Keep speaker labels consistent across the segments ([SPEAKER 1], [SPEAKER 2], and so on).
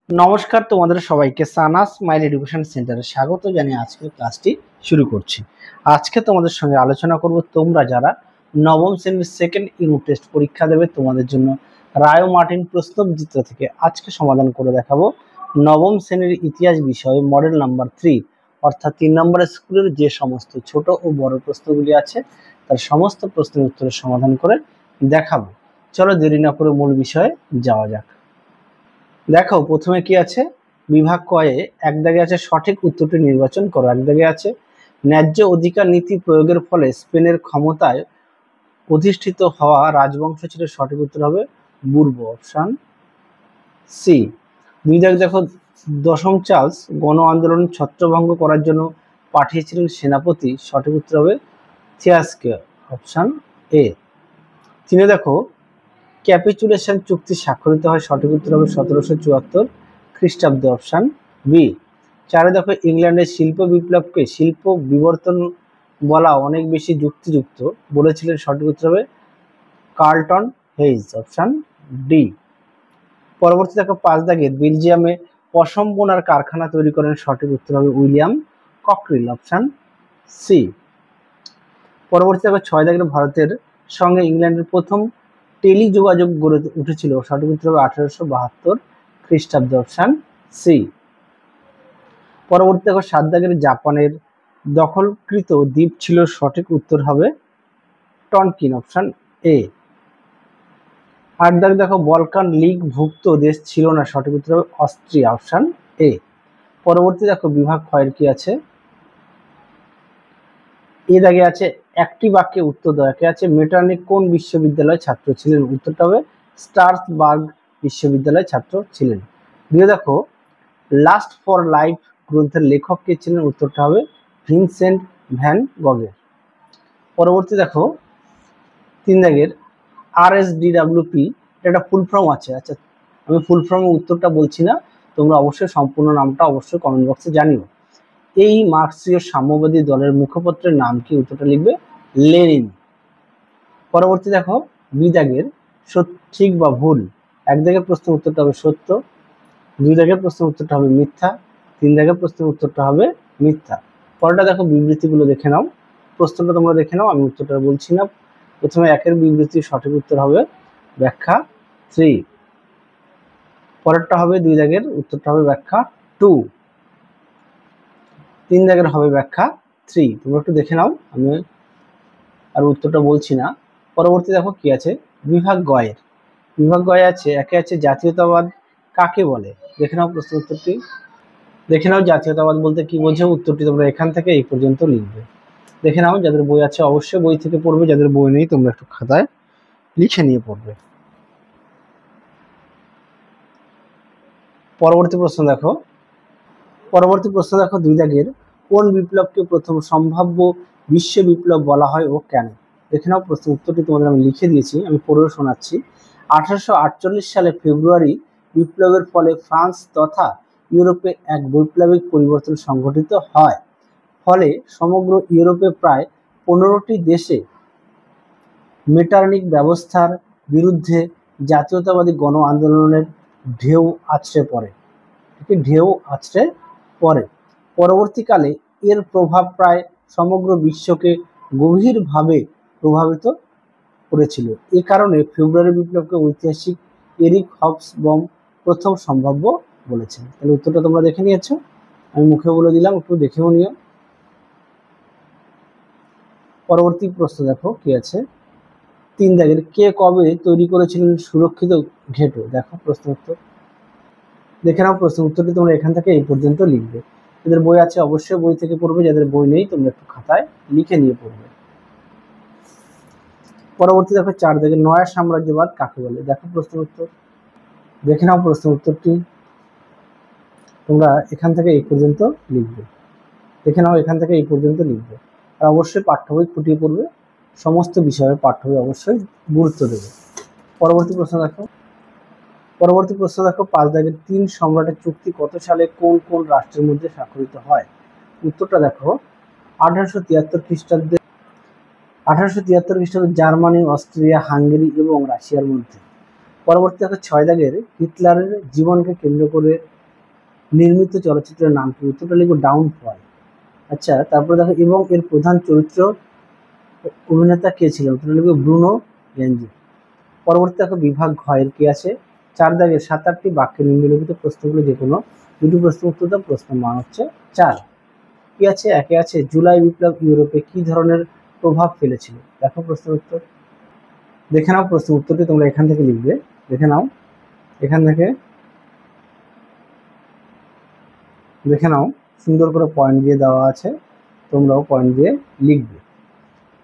[SPEAKER 1] নমস্কার, তোমাদের সবাইকে সানাস স্মাইল এডুকেশন সেন্টারে স্বাগত জানিয়ে আজকের ক্লাসটি শুরু করছি। আজকে তোমাদের সঙ্গে আলোচনা করব তোমরা যারা নবম শ্রেণীর সেকেন্ড ইউনিট টেস্ট পরীক্ষা দেবে তোমাদের জন্য রায় মার্টিন প্রশ্নবিচিত্র থেকে আজকে সমাধান করে দেখাবো নবম শ্রেণীর ইতিহাস বিষয়ে মডেল নাম্বার 3 অর্থাৎ 3 নম্বরের স্কুলের যে সমস্ত ছোট ও বড় প্রশ্নগুলি আছে তার সমস্ত প্রশ্নের উত্তরের সমাধান করে দেখাবো। চলো দেরি না করে মূল বিষয়ে যাওয়া যাক। দেখো প্রথমে কি আছে, বিভাগ কয়ে এক দাগে আছে সঠিক উত্তরটি নির্বাচন করো। এক দাগে আছে ন্যায্য অধিকার নীতি প্রয়োগের ফলে স্পেনের ক্ষমতায় অধিষ্ঠিত হওয়া রাজবংশ ছিল। সঠিক উত্তর হবে বুর্বো, অপশন সি। দুই দাগ দেখো দশম চার্লস গণ আন্দোলন ছত্রভঙ্গ করার জন্য পাঠিয়েছিলেন সেনাপতি। সঠিক উত্তর হবে থিয়াসকে, অপশন এ। তিনে দেখো ক্যাপিচুলেশন চুক্তি স্বাক্ষরিত হয়। সঠিক উত্তর হবে 1774 খ্রিস্টাব্দে, অপশন বি। চারে দেখো ইংল্যান্ডের শিল্প বিপ্লবকে শিল্প বিবর্তন বলা অনেক বেশি যুক্তিযুক্ত বলেছিলেন। সঠিক উত্তর হবে কার্লটন হেইজ, অপশন ডি। পরবর্তী দেখো 5 দাগের বেলজিয়ামে পশম বোনার কারখানা তৈরি করেন। সঠিক উত্তর হবে উইলিয়াম ককরিল, অপশন সি। পরবর্তী দেখো 6 দাগের ভারতের সঙ্গে ইংল্যান্ডের প্রথম টেলিযোগাযোগ গড়ে উঠেছিল। সঠিক উত্তর হবে 1872 খ্রিস্টাব্দে, অপশন সি। পরবর্তী দেখো 7 দাগের জাপানের দখলকৃত দ্বীপ ছিল। সঠিক উত্তর হবে টনকিন, অপশন এ। 8 দাগ দেখো বলকান লিগ ভুক্ত দেশ ছিল না। সঠিক উত্তর হবে অস্ট্রিয়া, অপশন এ। পরবর্তী দেখো বিভাগ ক্ষয়ের কি আছে, এ দাগে আছে একটি বাক্যে উত্তর দেওয়া। কে আছে মেটার্নিক কোন বিশ্ববিদ্যালয়ের ছাত্র ছিলেন? উত্তরটা হবে স্ট্রাসবার্গ বিশ্ববিদ্যালয়ের ছাত্র ছিলেন। দিয়ে দেখো লাস্ট ফর লাইফ গ্রন্থের লেখক কে ছিলেন? উত্তরটা হবে ভিনসেন্ট ভ্যান গগের। পরবর্তী দেখো 3 দাগের RSDWP এটা ফুল ফর্ম আছে। আচ্ছা, আমি ফুল ফর্মের উত্তরটা বলছি না, তোমরা অবশ্যই সম্পূর্ণ নামটা অবশ্যই কমেন্ট বক্সে জানিও। এই মার্ক্সীয় সাম্যবাদী দলের মুখপত্রের নাম কি? উত্তরটা লিখবে লেনিন। পরবর্তী দেখো 2 দাগের ঠিক বা ভুল। 1 দাগের প্রশ্নের উত্তরটা হবে সত্য, 2 দাগের প্রশ্নের উত্তরটা হবে মিথ্যা, 3 দাগের প্রশ্নের উত্তরটা হবে মিথ্যা। পরেরটা দেখো বিবৃতিগুলো দেখে নাও, প্রশ্নটা তোমরা দেখে নাও, আমি উত্তরটা বলছি না। প্রথমে 1 বিবৃতি সঠিক উত্তর হবে ব্যাখ্যা 3। পরেরটা হবে 2 দাগের উত্তরটা হবে ব্যাখ্যা 2, 3 দাগের হবে ব্যাখ্যা 3। তোমরা একটু দেখে নাও, আমি আর উত্তরটা বলছি না। পরবর্তী দেখো কি আছে বিভাগ গয়ের। বিভাগ গয়ে আছে একে আছে জাতীয়তাবাদ কাকে বলে? দেখে নাও প্রশ্ন উত্তরটি, দেখে নাও জাতীয়তাবাদ বলতে কি বোঝো। উত্তরটি তোমরা এখান থেকে এই পর্যন্ত লিখবে। দেখে নাও, যাদের বই আছে অবশ্যই বই থেকে পড়বে, যাদের বই নেই তোমরা একটু খাতায় লিখে নিয়ে পড়বে। পরবর্তী প্রশ্ন দেখো 2 দাগের কোন বিপ্লবকে প্রথম সম্ভাব্য বিশ্ব বিপ্লব বলা হয় ও কেন? দেখে নাও প্রশ্ন উত্তরটি তোমাদের আমি লিখে দিয়েছি, আমি পড়েও শোনাচ্ছি। 1848 সালে ফেব্রুয়ারি বিপ্লবের ফলে ফ্রান্স তথা ইউরোপে এক বৈপ্লবিক পরিবর্তন সংঘটিত হয়। ফলে সমগ্র ইউরোপে প্রায় 15টি দেশে মেটার্নিক ব্যবস্থার বিরুদ্ধে জাতীয়তাবাদী গণ আন্দোলনের ঢেউ আছড়ে পড়ে। পরবর্তীকালে এর প্রভাব প্রায় সমগ্র বিশ্বকে গভীরভাবে প্রভাবিত করেছিল। এ কারণে ফেব্রুয়ারি বিপ্লবকে ঐতিহাসিক এরিক হবসবম প্রথম সম্ভাব্য বলেছেন। তাহলে উত্তরটা তোমরা দেখে নিয়েছো, আমি মুখে বলে দিলাম, একটু দেখেও নিও। পরবর্তী প্রশ্ন দেখো কি আছে 3 দাগের কে কবে তৈরি করেছিলেন সুরক্ষিত ঘেঁটু? দেখো প্রশ্ন উত্তর দেখে নাও, প্রশ্ন উত্তরটি তোমরা এখান থেকে এই পর্যন্ত লিখবে। যাদের বই আছে অবশ্যই বই থেকে পড়বে, যাদের বই নেই তোমরা একটু খাতায় লিখে নিয়ে পড়বে। পরবর্তী দেখো 4 দাগের নয়া সাম্রাজ্যবাদ কাকে বলে? দেখো প্রশ্ন উত্তর দেখে নাও, প্রশ্ন উত্তরটি তোমরা এখান থেকে এই পর্যন্ত লিখবে। দেখে নাও, এখান থেকে এই পর্যন্ত লিখবে। আর অবশ্যই পাঠ্য বই খুঁটিয়ে পড়বে, সমস্ত বিষয়ের পাঠ্য বই অবশ্যই গুরুত্ব দেবে। পরবর্তী প্রশ্ন দেখো 5 দাগের 3 সম্রাটের চুক্তি কত সালে কোন কোন রাষ্ট্রের মধ্যে স্বাক্ষরিত হয়? উত্তরটা দেখো 1873 খ্রিস্টাব্দে জার্মানি, অস্ট্রিয়া, হাঙ্গেরি এবং রাশিয়ার মধ্যে। পরবর্তী দেখো 6 দাগের হিটলারের জীবনকে কেন্দ্র করে নির্মিত চলচ্চিত্রের নাম কি? উত্তরটা লিখবো ডাউনফল। আচ্ছা, তারপরে দেখো এবং এর প্রধান চরিত্র অভিনেতা কে ছিলেন? উত্তরটা লিখবো ব্রুনো গেঞ্জি। পরবর্তী দেখো বিভাগ ঘ এর কি আছে? 4 দাগের 7-8টি বাক্যে নিম্নলিখিত প্রশ্নগুলো যে কোনো দুটি প্রশ্ন উত্তর দাও। প্রশ্ন মান হচ্ছে 4। কি আছে? একে আছে জুলাই বিপ্লব ইউরোপে কি ধরনের প্রভাব ফেলেছিল? দেখো প্রশ্ন উত্তর, দেখে নাও প্রশ্ন উত্তরটি তোমরা এখান থেকে লিখবে। দেখে নাও, এখান থেকে দেখে নাও, সুন্দর করে পয়েন্ট দিয়ে দেওয়া আছে, তোমরাও পয়েন্ট দিয়ে লিখবে,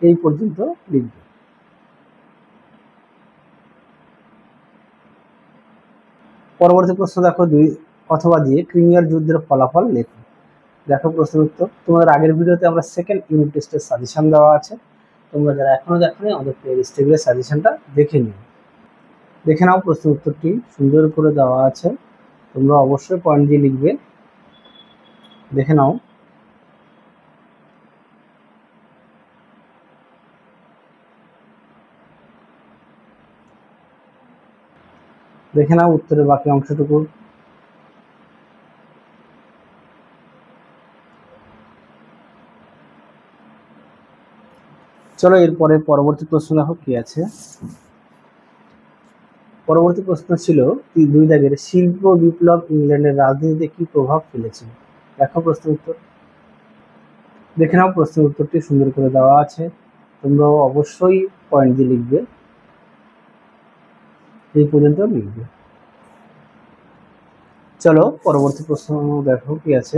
[SPEAKER 1] এই পর্যন্ত লিখবে। পরবর্তী প্রশ্ন দেখো 2 অথবা দিয়ে ক্রিমিয়ার যুদ্ধের ফলাফল লেখো। দেখো প্রশ্ন উত্তর, তোমাদের আগের ভিডিওতে আমরা সেকেন্ড ইউনিট টেস্টের সাজেশন দেওয়া আছে, তোমরা যারা এখনো দেখোনি আমাদের প্লেলিস্টে গিয়ে সাজেশনটা দেখে নিও। দেখে নাও প্রশ্ন উত্তরটি সুন্দর করে দেওয়া আছে, তোমরা অবশ্যই পয়েন্ট দিয়ে লিখবে। দেখে নাও, দেখে নাও উত্তরের বাকি অংশটুকু। চলো এরপরে পরবর্তী প্রশ্ন দেখো কি আছে। পরবর্তী প্রশ্ন ছিল 2 দাগের শিল্প বিপ্লব ইংল্যান্ডের রাজনীতিতে কি প্রভাব ফেলেছিল? দেখো প্রশ্ন উত্তর, দেখে নাও প্রশ্ন উত্তরটি সুন্দর করে দেওয়া আছে, তোমরা অবশ্যই পয়েন্ট দিয়ে লিখবে, এই পর্যন্ত লিখবে। চলো পরবর্তী প্রশ্ন দেখো কি আছে।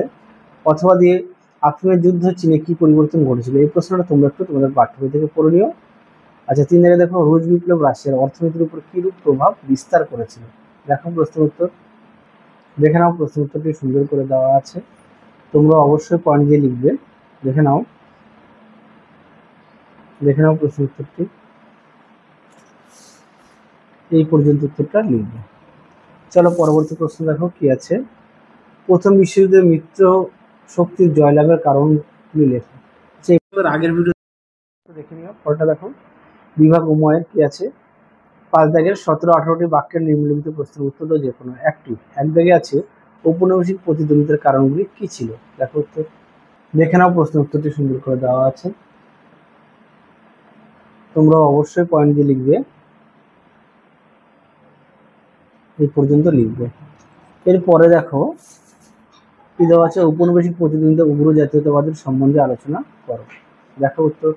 [SPEAKER 1] অথবা দিয়ে আফরিনের যুদ্ধ চীনে কি পরিবর্তন ঘটেছিল? এই প্রশ্নটা তোমরা একটু তোমাদের পাঠ্যবই থেকে পড়ে নিও। আচ্ছা, 3 দাগে দেখো রুশ বিপ্লব রাশিয়ার অর্থনীতির উপর কিরূপ প্রভাব বিস্তার করেছিল? দেখো প্রশ্ন উত্তর, দেখে নাও প্রশ্ন উত্তরটি সুন্দর করে দেওয়া আছে, তোমরা অবশ্যই পয়েন্ট দিয়ে লিখবে। দেখে নাও, দেখে নাও প্রশ্ন উত্তরটি, এই পর্যন্ত উত্তরটা লিখবে। চলো পরবর্তী প্রশ্ন দেখো কি আছে। প্রথম বিশ্বযুদ্ধে মিত্র শক্তির জয়লাভের কারণগুলি লেখো। আগের ভিডিও দেখে নিও, পরটা দেখো। বিভাগ উময়ের কি আছে? 5 দাগের 17-18টি বাক্যের নিম্নলিখিত প্রশ্নের উত্তর দাও যে কোনো একটি। 1 দাগে আছে ঔপনিবেশিক প্রতিদ্বন্দ্বিতার কারণগুলি কি ছিল? দেখো উত্তর, দেখে নাও প্রশ্ন উত্তরটি সুন্দর করে দেওয়া আছে, তোমরা অবশ্যই পয়েন্ট দিয়ে লিখবে, এই পর্যন্ত লিখবে। এরপরে দেখো কি দেওয়া আছে, ঔপনিবেশিক প্রতিদ্বন্দ্বিতা উগ্র জাতীয়তাবাদের সম্বন্ধে আলোচনা করো। দেখো উত্তর,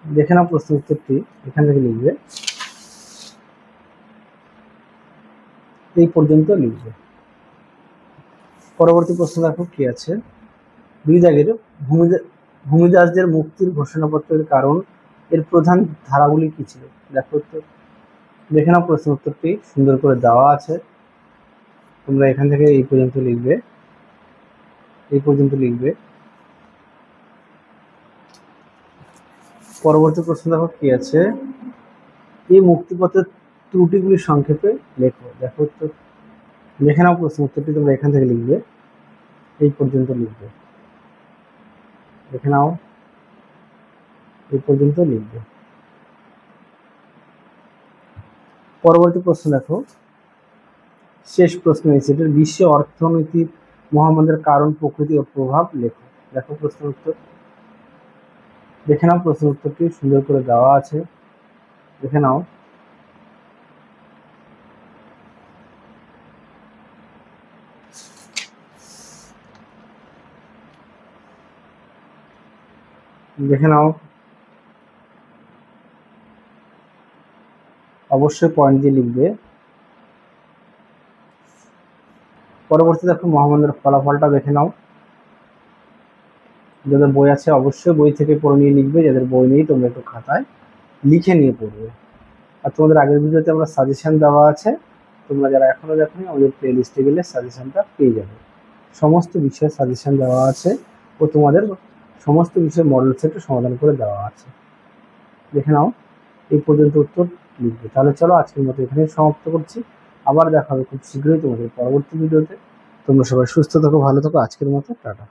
[SPEAKER 1] দেখে নাও প্রশ্ন উত্তরটি এখান থেকে লিখবে, এই পর্যন্ত লিখবে। পরবর্তী প্রশ্ন দেখো কি আছে। 2 দাগের ভূমিদাসদের মুক্তির ঘোষণাপত্রের কারণ এর প্রধান ধারাগুলি কি ছিল? দেখো উত্তর, দেখে নাও প্রশ্ন উত্তরটি সুন্দর করে দেওয়া আছে, তোমরা এখান থেকে এই পর্যন্ত লিখবে, এই পর্যন্ত লিখবে। পরবর্তী প্রশ্ন দেখো কি আছে। এই মুক্তিপত্রের ত্রুটিগুলি সংক্ষেপে লেখো। দেখো উত্তর, দেখে নাও প্রশ্ন উত্তরটি তোমরা এখান থেকে লিখবে, এই পর্যন্ত লিখবে। দেখে নাও, এই পর্যন্ত লিখবে। পরবর্তী প্রশ্ন দেখো, শেষ প্রশ্ন এসে এটার বিশ্ব অর্থনীতির মহামন্দার কারণ, প্রকৃতি ও প্রভাব লেখো। দেখো প্রশ্ন উত্তর, দেখে নাও প্রশ্ন উত্তরটি সুন্দর করে দেওয়া আছে, দেখে নাও, দেখে নাও, অবশ্যই পয়েন্ট দিয়ে লিখবে। পরবর্তী দেখো মহামন্দার ফলাফলটা দেখে নাও, যাদের বই আছে অবশ্যই বই থেকে পড়ে নিয়ে লিখবে, যাদের বই নেই তোমরা একটু খাতায় লিখে নিয়ে পড়বে। আর তোমাদের আগের ভিডিওতে আমরা সাজেশন দেওয়া আছে, তোমরা যারা এখনো দেখোনি আমাদের প্লে লিস্টে গেলে সাজেশনটা পেয়ে যাবে, সমস্ত বিষয়ের সাজেশন দেওয়া আছে ও তোমাদের সমস্ত বিষয়ের মডেল সেটও সমাধান করে দেওয়া আছে। দেখে নাও, এই পর্যন্ত উত্তর লিখবে। তাহলে চলো আজকের মতো এখানে সমাপ্ত করছি, আবার দেখা হবে খুব শীঘ্রই তোমাদের পরবর্তী ভিডিওতে। তোমরা সবাই সুস্থ থাকো, ভালো থাকো, আজকের মতো টাটা।